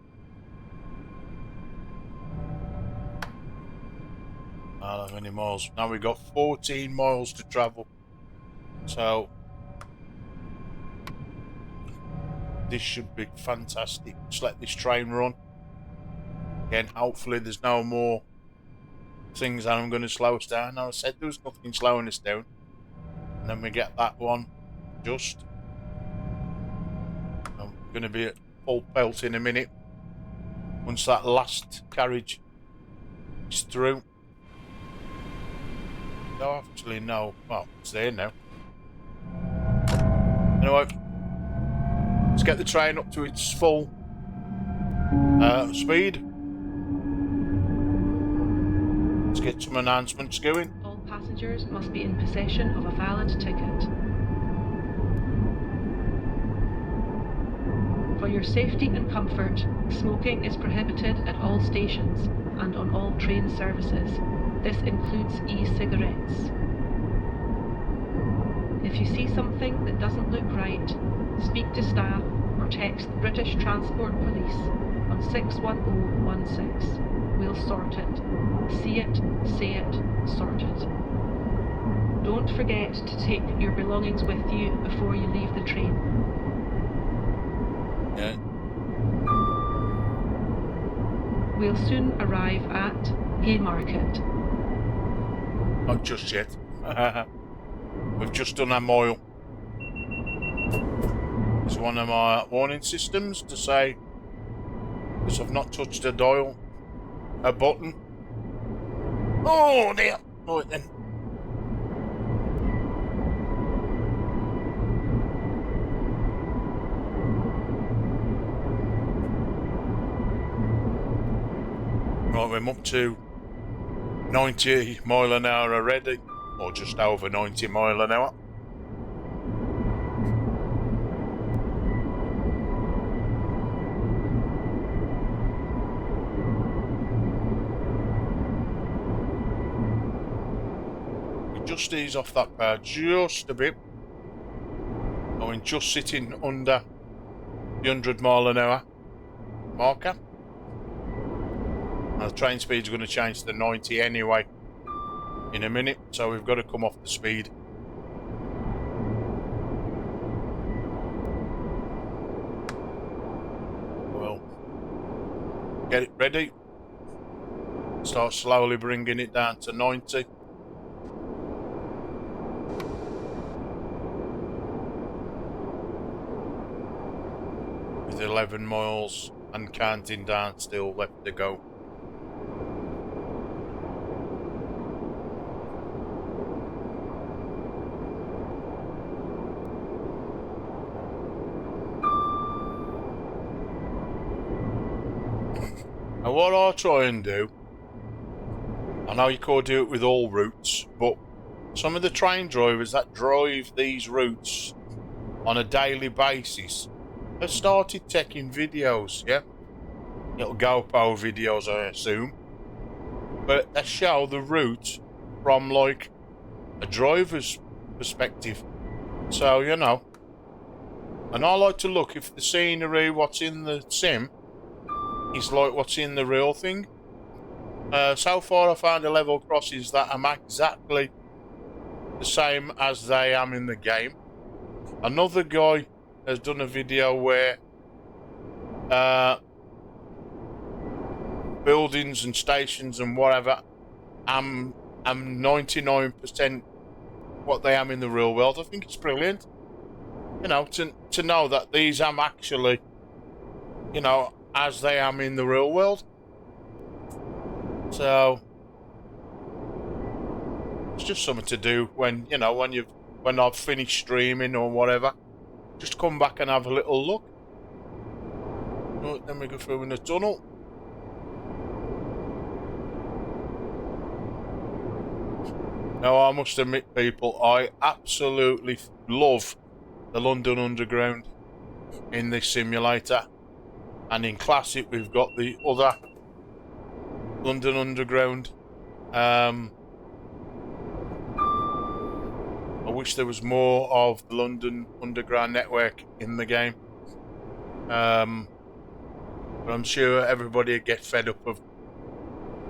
How many miles? Now we've got 14 miles to travel. So this should be fantastic. Just let this train run. Again, hopefully there's no more things that I'm going to slow us down. Now I said there was nothing slowing us down. And then we get that one just. I'm going to be at full pelt in a minute. Once that last carriage is through. don't actually know. Well, it's there now. Anyway, let's get the train up to its full speed. Let's get some announcements going. All passengers must be in possession of a valid ticket. For your safety and comfort, smoking is prohibited at all stations and on all train services. This includes e-cigarettes. If you see something that doesn't look right, speak to staff or text the British Transport Police on 61016. We'll sort it. See it, say it, sort it. Don't forget to take your belongings with you before you leave the train. Yeah. We'll soon arrive at Haymarket. Not just yet. We've just done our mile. It's one of my warning systems to say, because I've not touched a dial, a button. Oh dear! Right then. Right, we're up to 90 mile an hour already, or just over 90 mile an hour. We just ease off that power just a bit. I mean, just sitting under the 100 mile an hour marker. The train speed's going to change to 90 anyway in a minute, so we've got to come off the speed. Well, get it ready. Start slowly bringing it down to 90. With 11 miles and counting down still left to go. And what I'll try and do, I know you can't do it with all routes, but some of the train drivers that drive these routes on a daily basis have started taking videos, yeah? Little GoPro videos, I assume. But they show the route from, like, a driver's perspective. So, you know. And I like to look if the scenery, what's in the sim, is like what's in the real thing. So far I found a level crossings that am exactly the same as they am in the game. Another guy has done a video where buildings and stations and whatever am 99% what they am in the real world. I think it's brilliant. You know, to know that these am actually, you know, as they am in the real world. So it's just something to do when, you know, when I've finished streaming or whatever. Just come back and have a little look. Right, then we go through in the tunnel. Now I must admit, people, I absolutely love the London Underground in this simulator. And in Classic, we've got the other London Underground. I wish there was more of the London Underground network in the game. But I'm sure everybody would get fed up of,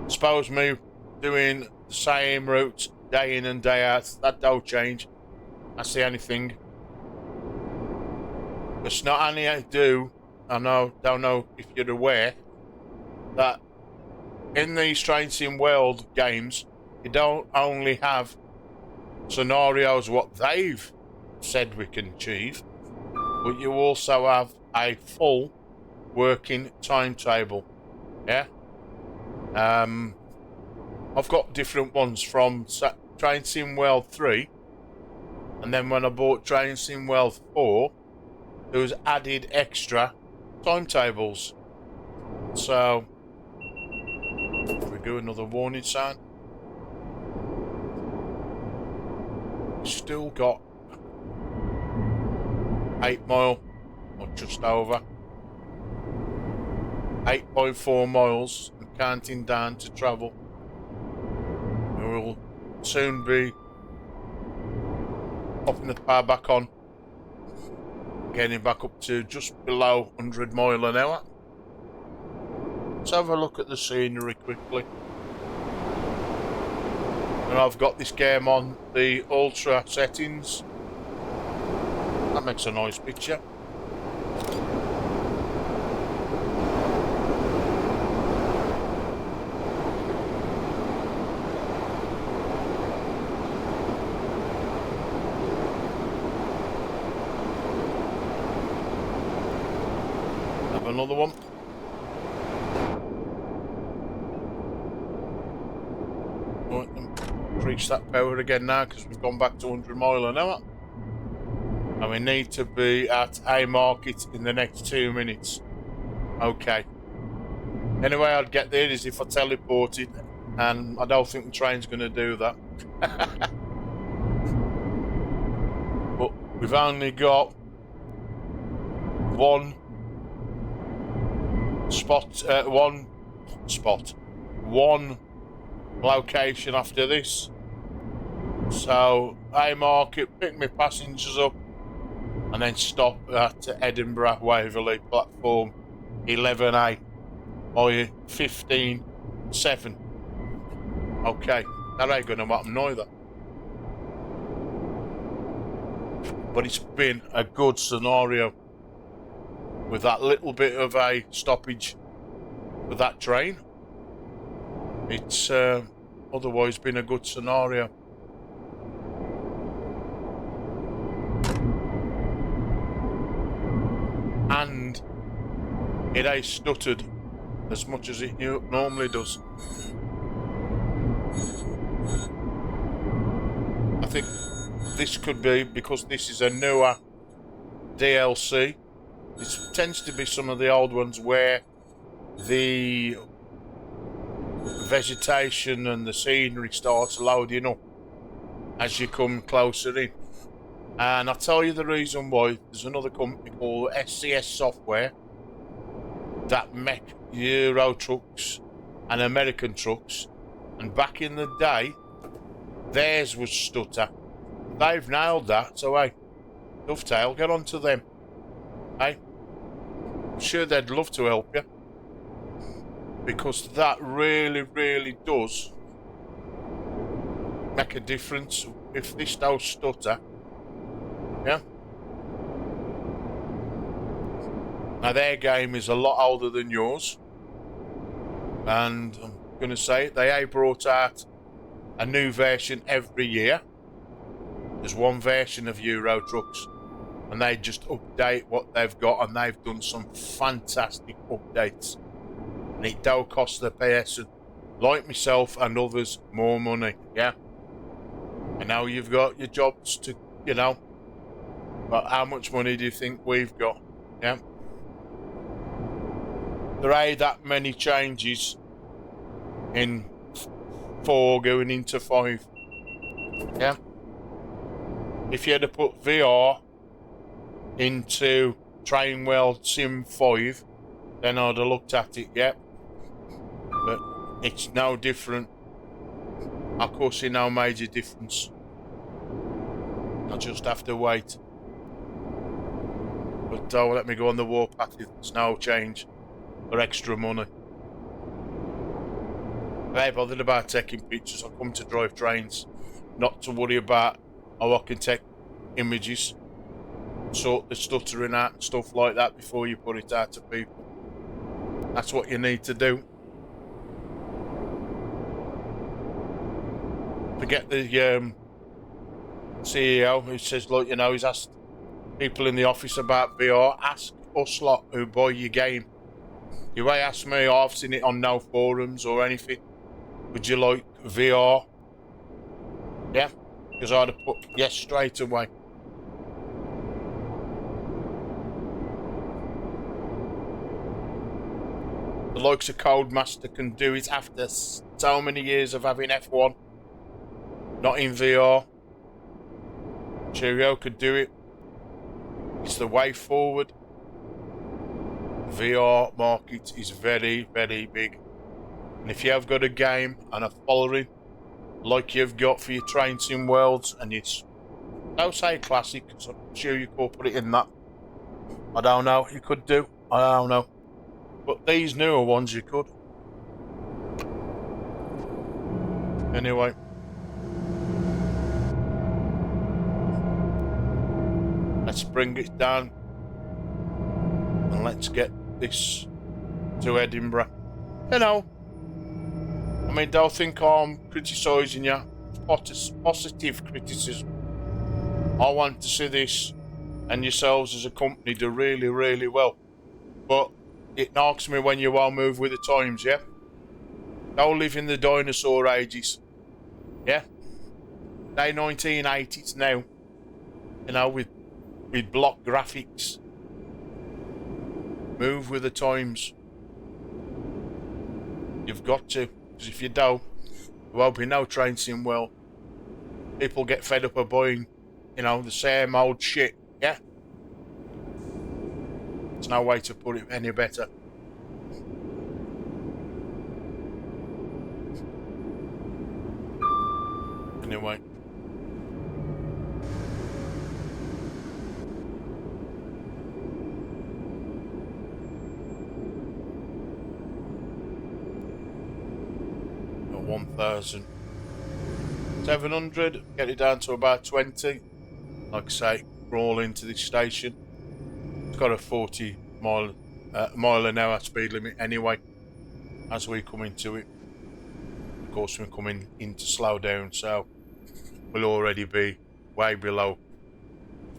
suppose me doing the same route day in and day out. That don't change. That's the only thing. It's not only I do. I don't know if you're aware that in these Train Sim World games, you don't only have scenarios what they've said we can achieve, but you also have a full working timetable. Yeah. I've got different ones from Train Sim World 3, and then when I bought Train Sim World 4, there was added extra timetables. So, we do another warning sign. Still got 8 mile, or just over 8.4 miles and counting down to travel. We will soon be popping the power back on, getting back up to just below 100 mile an hour. Let's have a look at the scenery quickly. And I've got this game on the ultra settings. That makes a nice picture. Have another one. Increase that power again now because we've gone back to 100 mile an hour. And we need to be at A Market in the next 2 minutes. Okay. Any way I'd get there is if I teleported, and I don't think the train's going to do that. But we've only got one location after this. So A Market, pick my passengers up, and then stop at Edinburgh Waverley platform 11A or 15.7. Okay, that ain't gonna happen neither. But it's been a good scenario with that little bit of a stoppage with that train. It's otherwise been a good scenario. And it ain't stuttered as much as it normally does. I think this could be because this is a newer DLC. It tends to be some of the old ones where the vegetation and the scenery starts loading up as you come closer in. And I'll tell you the reason why. There's another company called SCR Software that make Euro trucks and American trucks, and back in the day theirs was stutter. They've nailed that, so hey, Dovetail, get on to them. Hey, I'm sure they'd love to help you, because that really does make a difference. If this don't stutter, yeah. Now their game is a lot older than yours, and I'm going to say it, they brought out a new version every year. There's one version of Euro trucks, and they just update what they've got, and they've done some fantastic updates. And it don't cost the person, like myself and others, more money, yeah? And now you've got your jobs to, you know, but how much money do you think we've got, yeah? There ain't that many changes in 4 going into 5, yeah? If you had to put VR into Train World Sim 5, then I'd have looked at it, yeah. But it's no different. Of course, it's no major difference. I'll just have to wait. But don't let me go on the warpath if there's no change or extra money. I ain't bothered about taking pictures. I come to drive trains, not to worry about how I can take images, sort the stuttering out and stuff like that before you put it out to people. That's what you need to do. Forget the CEO who says, look, you know, he's asked people in the office about VR. Ask us lot who buy your game. You may ask me, I've seen it on no forums or anything. Would you like VR? Yeah, because I'd have put yes straight away. The likes of Codemaster can do it after so many years of having F1, not in VR. Cheerio could do it. It's the way forward. The VR market is very, very big. And if you have got a game and a following like you've got for your Train Sim Worlds, and it's, don't say classic, because I'm sure you could put it in that. I don't know, you could do. I don't know. But these newer ones you could. Anyway. Let's bring it down. And let's get this to Edinburgh. You know, I mean, don't think I'm criticising you. Positive criticism. I want to see this and yourselves as a company do really, really well. But it knocks me when you won't move with the times, yeah? Don't live in the dinosaur ages. Yeah? They 1980s now. You know, with block graphics. Move with the times. You've got to. Because if you don't, there won't be no Train Sim World. People get fed up of buying, you know, the same old shit. Yeah? There's no way to put it any better. Anyway. Got 1,700. Get it down to about 20. Like I say, crawl into this station. It's got a 40 mile an hour speed limit anyway. As we come into it. Of course, we're coming in to slow down, so we'll already be way below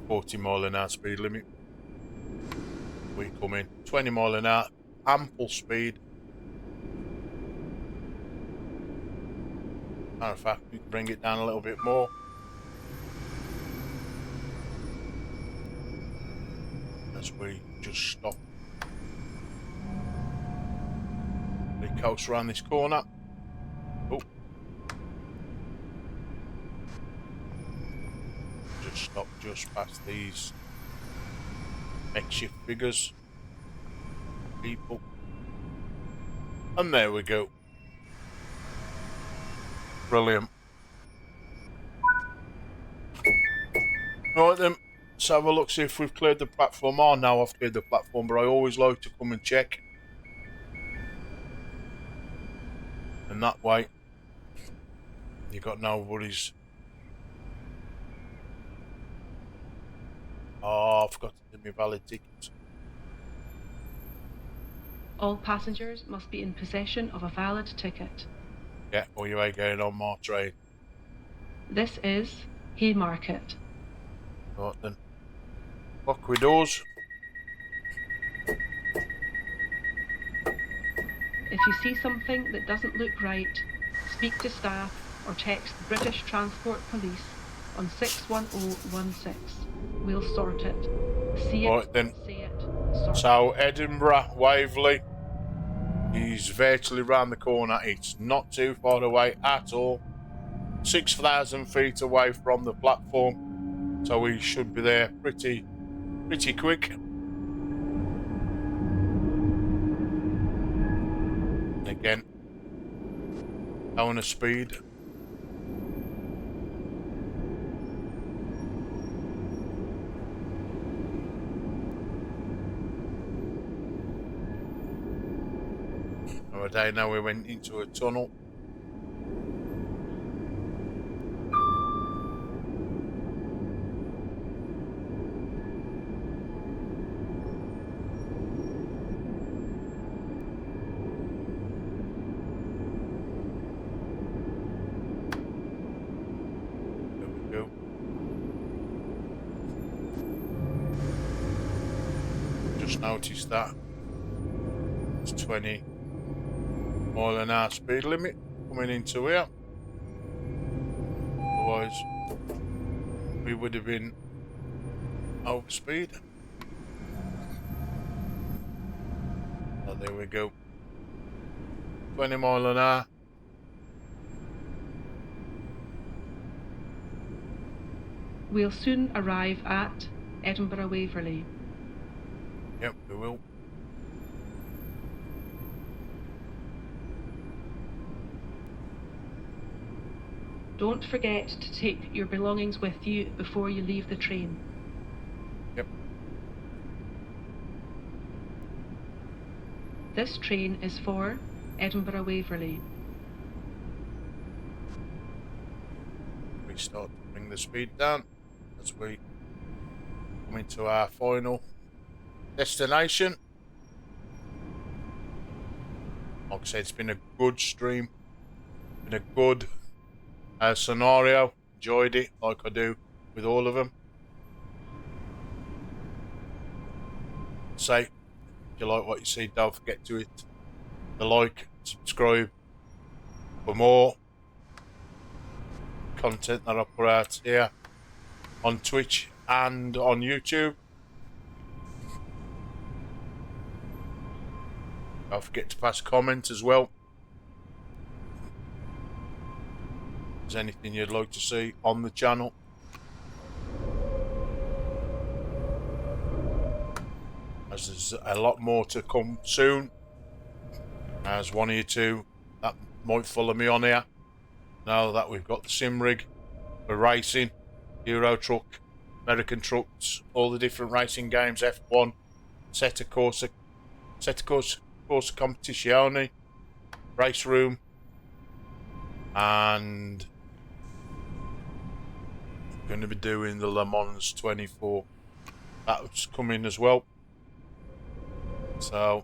40 mile an hour speed limit. We come in 20 mile an hour, ample speed. Matter of fact, we can bring it down a little bit more. As we just stop. We coast around this corner. Oh. Just stop just past these makeshift figures. People. And there we go. Brilliant. Right then, let's have a look, see if we've cleared the platform. Oh, now I've cleared the platform, but I always like to come and check. And that way, you got no worries. Oh, I forgot to do my valid tickets. All passengers must be in possession of a valid ticket. Yeah, or you ain't going on my train. This is Haymarket. Right then. Lock with doors. If you see something that doesn't look right, speak to staff or text the British Transport Police on 61016. We'll sort it. See it, Right then. say it, sort So it. Edinburgh, Waverley is virtually round the corner. It's not too far away at all. 6,000 feet away from the platform. So we should be there pretty quick. Again, down the speed. Another day now we went into a tunnel. Noticed that it's 20 mile an hour speed limit coming into here. Otherwise, we would have been over speed. Oh, there we go. 20 mile an hour. We'll soon arrive at Edinburgh Waverley. Yep, we will. Don't forget to take your belongings with you before you leave the train. Yep. This train is for Edinburgh Waverley. We start to bring the speed down as we come into our final destination. Like I said, it's been a good stream, been a good scenario. Enjoyed it like I do with all of them. Say, if you like what you see, don't forget to hit the like, subscribe for more content that I put out here on Twitch and on YouTube. Don't forget to pass a comment as well. If there's anything you'd like to see on the channel. As there's a lot more to come soon. As one of you two that might follow me on here know that we've got the sim rig for racing, Euro Truck, American trucks, all the different racing games, F1, Sette Corsa Competizione, Race Room, and I'm going to be doing the Le Mans 24. That's coming as well. So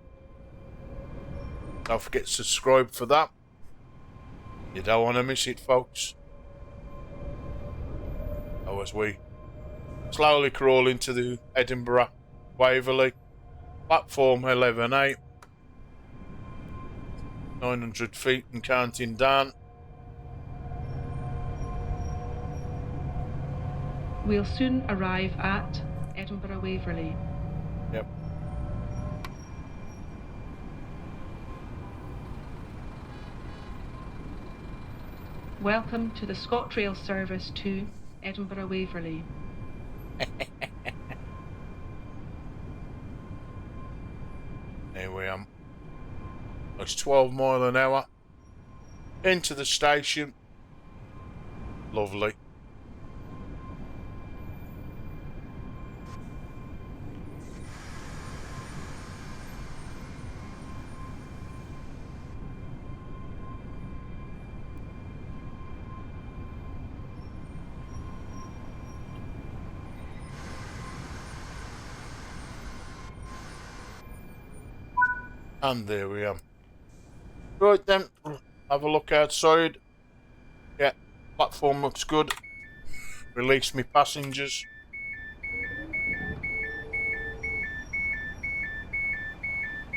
don't forget to subscribe for that. You don't want to miss it, folks. Oh, as we slowly crawl into the Edinburgh Waverley, platform 11A, 900 feet and counting down. We'll soon arrive at Edinburgh Waverley. Yep. Welcome to the ScotRail service to Edinburgh Waverley. Here we are. It's 12 mile an hour into the station. Lovely. And there we are. Right then, have a look outside. Yeah, platform looks good. Release me passengers.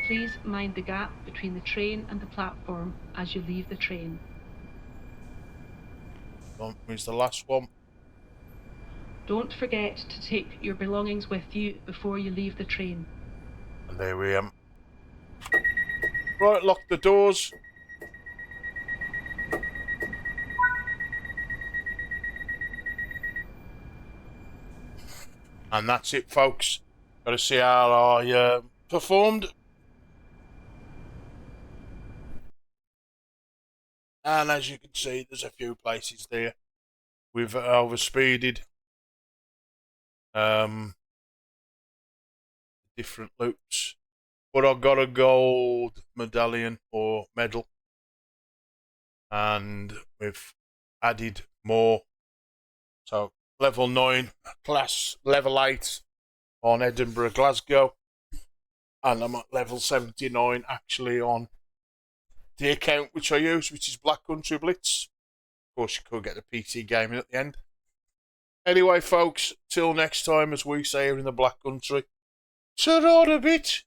Please mind the gap between the train and the platform as you leave the train. Where's the last one? Don't forget to take your belongings with you before you leave the train. And there we are. Right, lock the doors. And that's it, folks. Got to see how I performed. And as you can see, there's a few places there we've overspeeded. Different loops. But I got a gold medallion or medal. And we've added more. So level 9 class, level 8 on Edinburgh Glasgow. And I'm at level 79 actually on the account which I use, which is Black Country Blitz. Of course, you could get the PT gaming at the end. Anyway, folks, till next time, as we say here in the Black Country, ta-ra a bit.